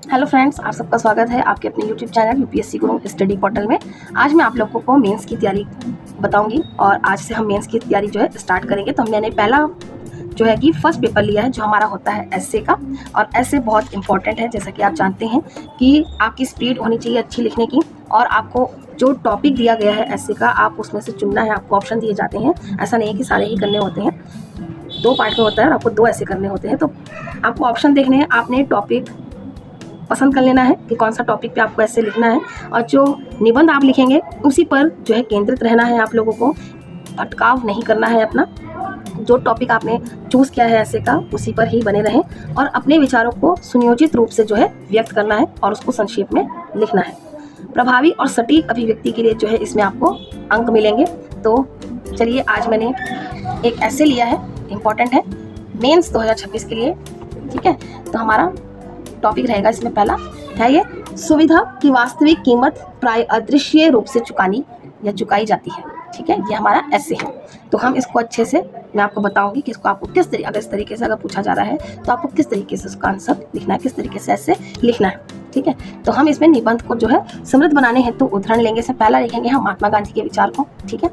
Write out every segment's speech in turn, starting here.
Hello friends, आप सबका स्वागत है आपके अपने यूट्यूब चैनल यूपीएससी गुरु स्टडी पोर्टल में। आज मैं आप लोगों को मेंस की तैयारी बताऊंगी और आज से हम मेंस की तैयारी जो है स्टार्ट करेंगे। तो मैंने पहला जो है कि फर्स्ट पेपर लिया है जो हमारा होता है एस्से का, और एस्से बहुत इंपॉर्टेंट है। जैसा कि आप जानते हैं कि आपकी स्पीड होनी चाहिए अच्छी लिखने की, और आपको जो टॉपिक दिया गया है एस्से का आप उसमें से चुनना है। आपको ऑप्शन दिए जाते हैं, ऐसा नहीं है कि सारे ही करने होते हैं। 2 पार्ट में होता है और आपको 2 ऐसे करने होते हैं, तो आपको ऑप्शन देखने हैं। आपने टॉपिक पसंद कर लेना है कि कौन सा टॉपिक पे आपको ऐसे लिखना है, और जो निबंध आप लिखेंगे उसी पर जो है केंद्रित रहना है। आप लोगों को अटकाव नहीं करना है अपना, जो टॉपिक आपने चूज़ किया है ऐसे का उसी पर ही बने रहें, और अपने विचारों को सुनियोजित रूप से जो है व्यक्त करना है और उसको संक्षेप में लिखना है। प्रभावी और सटीक अभिव्यक्ति के लिए जो है इसमें आपको अंक मिलेंगे। तो चलिए, आज मैंने एक ऐसे लिया है, इम्पॉर्टेंट है मेंस 2026 के लिए। ठीक है, तो हमारा टॉपिक रहेगा इसमें पहला है ये, सुविधा की वास्तविक कीमत प्राय अदृश्य रूप से चुकानी या चुकाई जाती है। ठीक है, ये हमारा ऐसे है। तो हम इसको अच्छे से मैं आपको बताऊंगी कि इसको आपको किस तरीके, अगर इस तरीके से अगर पूछा जा रहा है तो आपको किस तरीके से उसका आंसर लिखना है, किस तरीके से ऐसे लिखना है। ठीक है, तो हम इसमें निबंध को जो है समृद्ध बनाने हेतु उदाहरण लेंगे। इसमें पहला लिखेंगे हम महात्मा गांधी के विचार को। ठीक है,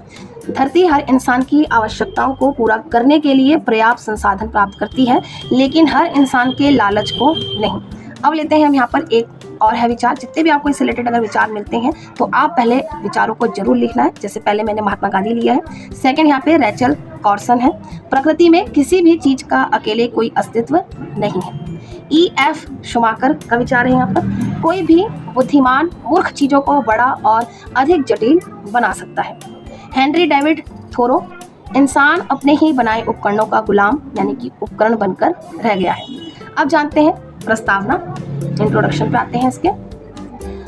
धरती हर इंसान की आवश्यकताओं को पूरा करने के लिए पर्याप्त संसाधन प्राप्त करती है, लेकिन हर इंसान के लालच को नहीं। अब लेते हैं हम यहाँ पर एक और है विचार। जितने भी आपको इससे रिलेटेड अगर विचार मिलते हैं तो आप पहले विचारों को जरूर लिखना है। जैसे पहले मैंने महात्मा गांधी लिया है। सेकंड यहाँ पे रेचल कॉर्सन है, प्रकृति में किसी भी चीज का अकेले कोई अस्तित्व नहीं है। E.F. शुमाकर का विचार है यहाँ पर, कोई भी बुद्धिमान मूर्ख चीजों को बड़ा और अधिक जटिल बना सकता है। हेनरी डेविड थोरो, इंसान अपने ही बनाए उपकरणों का गुलाम यानी कि उपकरण बनकर रह गया है। अब जानते हैं प्रस्तावना, इंट्रोडक्शन पे आते हैं इसके।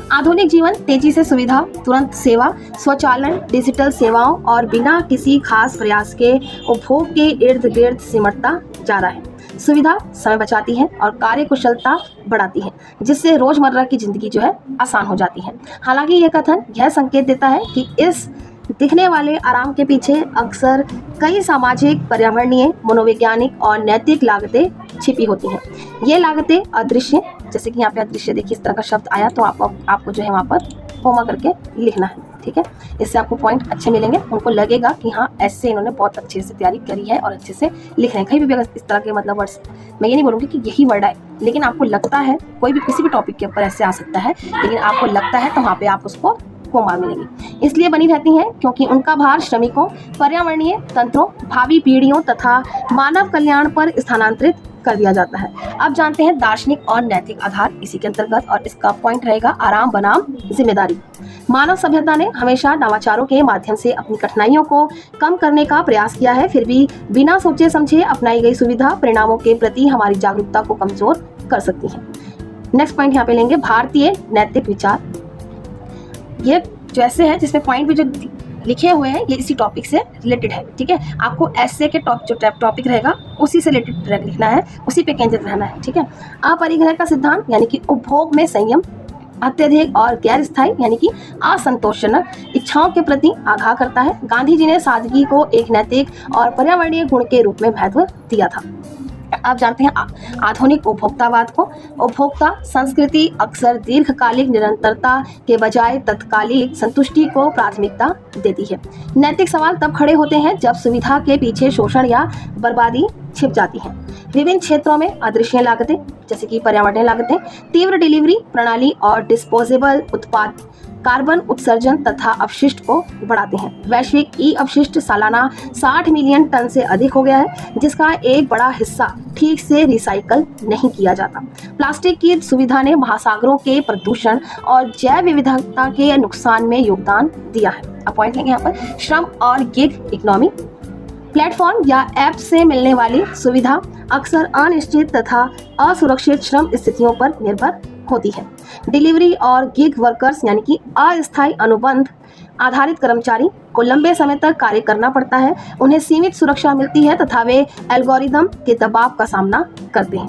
आधुनिक जीवन तेजी से सुविधा, तुरंत सेवा, स्वचालन, डिजिटल सेवाओं और बिना किसी खास प्रयास के उपभोग के इर्द गिर्द सिमटता जा रहा है। सुविधा समय बचाती है और कार्य कुशलता बढ़ाती है, जिससे रोजमर्रा की जिंदगी जो है आसान हो जाती है। हालांकि यह कथन यह संकेत देता है कि इस दिखने वाले आराम के पीछे अक्सर कई सामाजिक, पर्यावरणीय, मनोवैज्ञानिक और नैतिक लागतें छिपी होती हैं। ये लागतें अदृश्य, जैसे कि यहाँ पे अदृश्य देखिए इस तरह का शब्द आया, तो आपको जो है वहाँ पर कोमा करके लिखना है। ठीक है, इससे आपको पॉइंट अच्छे मिलेंगे। उनको लगेगा कि हाँ ऐसे इन्होंने बहुत अच्छे से तैयारी करी है और अच्छे से लिख रहे हैं। कहीं भी अगर इस तरह के मतलब वर्ड्स, मैं ये नहीं बोलूँगी कि यही वर्ड है, लेकिन आपको लगता है कोई भी किसी भी टॉपिक के ऊपर ऐसे आ सकता है, लेकिन आपको लगता है तो वहाँ पे आप उसको कोमा मिलेंगी। इसलिए बनी रहती हैं क्योंकि उनका भार श्रमिकों, पर्यावरणीय तंत्रों, भावी पीढ़ियों तथा मानव कल्याण पर स्थानांतरित कर दिया जाता है। अब जानते हैं दार्शनिक और नैतिक आधार इसी के अंतर्गत, और इसका पॉइंट रहेगा आराम बनाम जिम्मेदारी। मानव सभ्यता ने हमेशा नवाचारों के माध्यम से अपनी कठिनाइयों को कम करने का प्रयास किया है, फिर भी बिना सोचे समझे अपनाई गई सुविधा परिणामों के प्रति हमारी जागरूकता को कमजोर कर सकती है। नेक्स्ट पॉइंट यहाँ पे लेंगे भारतीय नैतिक विचार। ये जो ऐसे है जिसमें पॉइंट भी जो लिखे हुए हैं ये इसी टॉपिक से रिलेटेड है। ठीक है, आपको ऐसे के जो टॉपिक रहेगा उसी से रिलेटेड लिखना है, उसी पे केंद्रित रहना है। ठीक है, अपरिग्रह का सिद्धांत यानी कि उपभोग में संयम, अत्यधिक और गैर स्थायी यानी कि असंतोषजनक इच्छाओं के प्रति आगाह करता है। गांधी जी ने सादगी को एक नैतिक और पर्यावरणीय गुण के रूप में महत्व दिया था। आप जानते हैं आधुनिक उपभोक्तावाद को। उपभोक्ता संस्कृति अक्सर दीर्घकालिक निरंतरता के बजाय तत्कालिक संतुष्टि को प्राथमिकता देती है। नैतिक सवाल तब खड़े होते हैं जब सुविधा के पीछे शोषण या बर्बादी छिप जाती है। विभिन्न क्षेत्रों में अदृश्य लागतें, जैसे कि पर्यावरणीय लागतें, तीव्र डिलीवरी प्रणाली और डिस्पोजेबल उत्पाद कार्बन उत्सर्जन तथा अपशिष्ट को बढ़ाते हैं। वैश्विक ई अपशिष्ट सालाना 60 मिलियन टन से अधिक हो गया है, जिसका एक बड़ा हिस्सा ठीक से रिसाइकल नहीं किया जाता। प्लास्टिक की सुविधा ने महासागरों के प्रदूषण और जैव विविधता के नुकसान में योगदान दिया है। अब पॉइंट लेंगे यहाँ पर श्रम और गिग इकोनॉमी। प्लेटफॉर्म या ऐप से मिलने वाली सुविधा अक्सर अनिश्चित तथा असुरक्षित श्रम स्थितियों पर निर्भर होती है। डिलीवरी और गिग वर्कर्स यानी कि अस्थायी अनुबंध आधारित कर्मचारी को लंबे समय तक कार्य करना पड़ता है। उन्हें सीमित सुरक्षा मिलती है तथा वे एल्गोरिदम के दबाव का सामना करते हैं।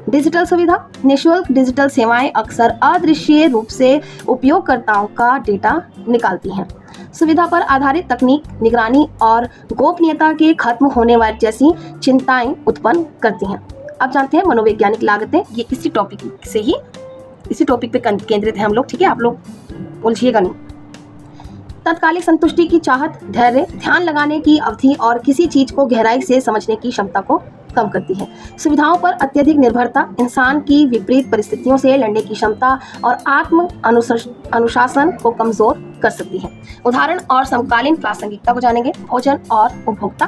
डिजिटल सुविधा, निःशुल्क डिजिटल सेवाएं अक्सर अदृश्य रूप से उपयोगकर्ताओं का डेटा निकालती हैं। सुविधा पर आधारित तकनीक निगरानी और गोपनीयता के खत्म होने वाली जैसी चिंताएं उत्पन्न करती हैं। अब जानते हैं मनोवैज्ञानिक लागतें, ये इसी टॉपिक से ही इसी टॉपिक पे केंद्रित है हम लोग, ठीक है, आप लोग उलझिएगा नहीं। तत्कालिक संतुष्टि की चाहत, धैर्य, ध्यान लगाने की अवधि और किसी चीज को गहराई से समझने की क्षमता को कम करती है। सुविधाओं पर अत्यधिक निर्भरता इंसान की विपरीत परिस्थितियों से लड़ने की क्षमता और आत्म अनुशासन को कमजोर कर सकती है। उदाहरण और समकालीन प्रासंगिकता को जानेंगे। भोजन और उपभोक्ता।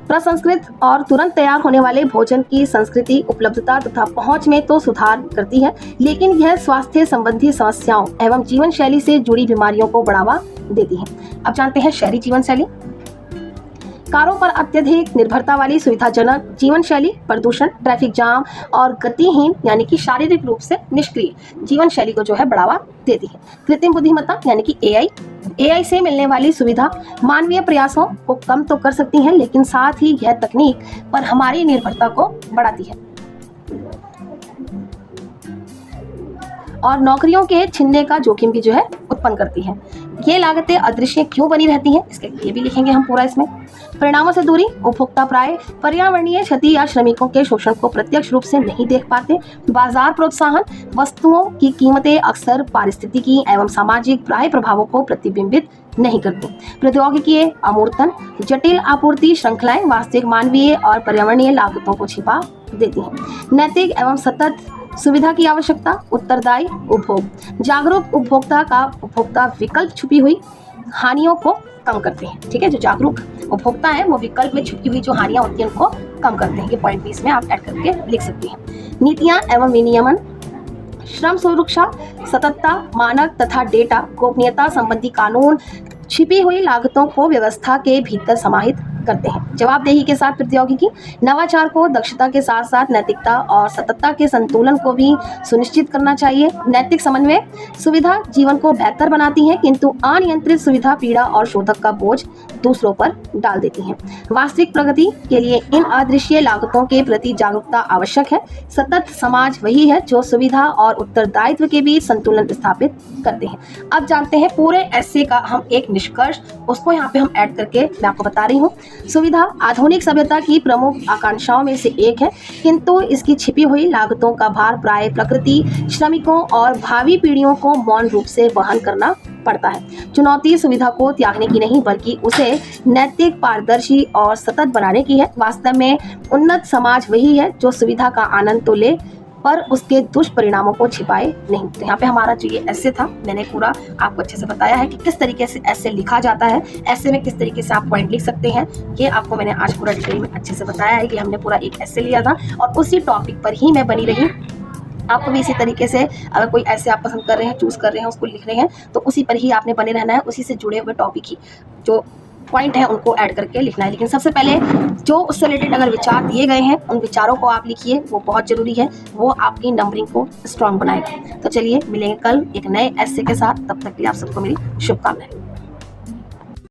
प्रसंस्कृत और तुरंत तैयार होने वाले भोजन की संस्कृति उपलब्धता तथा पहुंच में तो सुधार करती है, लेकिन यह स्वास्थ्य संबंधी समस्याओं एवं जीवन शैली से जुड़ी बीमारियों को बढ़ावा देती है। अब जानते हैं शहरी जीवन शैली। कारों पर अत्यधिक निर्भरता वाली सुविधाजनक जीवन शैली प्रदूषण, ट्रैफिक जाम और गतिहीन यानी कि शारीरिक रूप से निष्क्रिय जीवन शैली को जो है बढ़ावा देती है। कृत्रिम बुद्धिमत्ता यानी कि एआई से मिलने वाली सुविधा मानवीय प्रयासों को कम तो कर सकती है, लेकिन साथ ही यह तकनीक पर हमारी निर्भरता को बढ़ाती है और नौकरियों के छिनने का जोखिम भी जो है उत्पन्न करती है। ये लागतें अदृश्य क्यों बनी रहती हैं, इसके लिए भी लिखेंगे हम पूरा इसमें। परिणामों से दूरी। उपभोक्ता प्राय पर्यावरणीय क्षति या श्रमिकों के शोषण को प्रत्यक्ष रूप से नहीं देख पाते। बाजार प्रोत्साहन। वस्तुओं की कीमतें अक्सर पारिस्थितिकी एवं सामाजिक बाह्य प्रभावों को प्रतिबिंबित नहीं करती। प्रौद्योगिकी अमूर्तन। जटिल आपूर्ति श्रृंखलाएं वास्तविक मानवीय और पर्यावरणीय लागतों को छिपा देती हैं। नैतिक एवं सतत सुविधा की आवश्यकता। उत्तरदायी उपभोग। जागरूक उपभोक्ता विकल्प छुपी हुई हानियों को कम करते हैं, ठीक है। जो जागरूक उपभोक्ता है वो विकल्प में छुपी हुई जो हानियां होती हैं उनको कम करते हैं। ये पॉइंट भी इसमें आप ऐड करके लिख सकते हैं। नीतियां एवं विनियमन। श्रम सुरक्षा, सततता, मानक तथा डेटा गोपनीयता संबंधी कानून छिपी हुई लागतों को व्यवस्था के भीतर समाहित करते हैं। जवाबदेही के साथ प्रौद्योगिकी। नवाचार को दक्षता के साथ साथ नैतिकता और सततता के संतुलन को भी सुनिश्चित करना चाहिए। नैतिक समन्वय। सुविधा जीवन को बेहतर बनाती है, किंतु अनियंत्रित सुविधा पीड़ा और शोधक का बोझ दूसरों पर डाल देती है। वास्तविक प्रगति के लिए इन अदृश्य लागतों के प्रति जागरूकता आवश्यक है। सतत समाज वही है जो सुविधा और उत्तरदायित्व के बीच संतुलन स्थापित करते हैं। अब जानते हैं पूरे ऐसे का हम एक निष्कर्ष, उसको यहाँ पे हम ऐड करके मैं आपको बता रही हूँ। सुविधा आधुनिक सभ्यता की प्रमुख आकांक्षाओं में से एक है, किंतु इसकी छिपी हुई लागतों का भार प्राय प्रकृति, श्रमिकों और भावी पीढ़ियों को मौन रूप से वहन करना पड़ता है। चुनौती सुविधा को त्यागने की नहीं, बल्कि उसे नैतिक, पारदर्शी और सतत बनाने की है। वास्तव में उन्नत समाज वही है जो सुविधा का आनंद तो ले पर उसके दुष्परिणामों को छिपाए नहीं। तो यहाँ पे हमारा जो ये ऐसे था, मैंने पूरा आपको अच्छे से बताया है कि किस तरीके से ऐसे लिखा जाता है, ऐसे में किस तरीके से आप पॉइंट लिख सकते हैं। ये आपको मैंने आज पूरा डिटेल में अच्छे से बताया है कि हमने पूरा एक ऐसे लिया था और उसी टॉपिक पर ही मैं बनी रही। आपको भी इसी तरीके से अगर कोई ऐसे आप पसंद कर रहे हैं, चूज कर रहे हैं, उसको लिख रहे हैं, तो उसी पर ही आपने बने रहना है। उसी से जुड़े हुए टॉपिक ही जो पॉइंट है उनको ऐड करके लिखना है। लेकिन सबसे पहले जो उससे रिलेटेड अगर विचार दिए गए हैं उन विचारों को आप लिखिए, वो बहुत जरूरी है, वो आपकी नंबरिंग को स्ट्रांग बनाएगा। तो चलिए मिलेंगे कल एक नए ऐसे के साथ, तब तक के लिए आप सबको मेरी शुभकामनाएं।